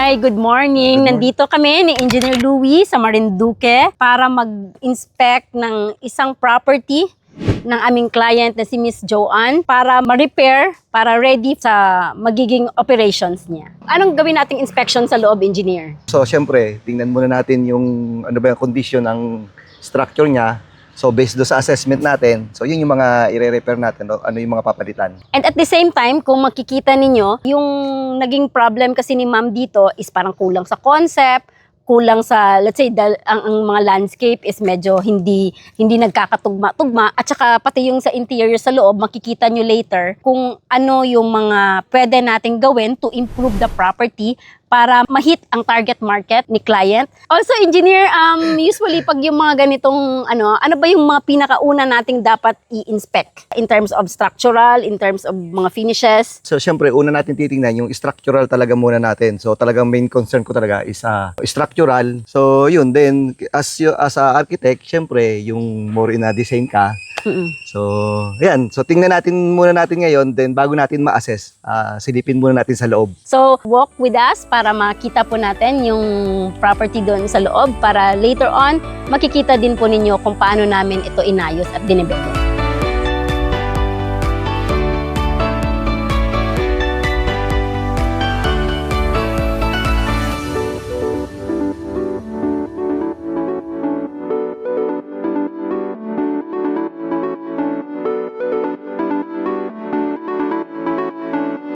Hi, good morning. Nandito kami ni Engineer Louie sa Marinduque para mag-inspect ng isang property ng aming client na si Miss Joanne para ma-repair, para ready sa magiging operations niya. Anong gawin nating inspection sa loob, Engineer? So, syempre, tingnan muna natin yung yung condition ng structure niya. So, based do sa assessment natin, so yun yung mga i-repair natin, ano yung mga papalitan. And at the same time, kung makikita ninyo, yung naging problem kasi ni ma'am dito is parang kulang sa concept, kulang sa, let's say, ang mga landscape is medyo hindi nagkakatugma-tugma, at saka pati yung sa interior sa loob, makikita nyo later kung ano yung mga pwede nating gawin to improve the property para ma-hit ang target market ni client. Also, Engineer, usually pag yung mga ganitong, ano ba yung mga pinakauna nating dapat i-inspect in terms of structural, in terms of mga finishes? So, syempre, una natin titingnan yung structural talaga muna natin. So, talagang main concern ko talaga is structural. So, yun, then, as a architect, syempre, yung more in a design ka. So, yan. So, tingnan muna natin ngayon, then bago natin ma-assess, silipin muna natin sa loob. So, walk with us para makita po natin yung property doon sa loob para later on, makikita din po ninyo kung paano namin ito inayos at dinidevelop.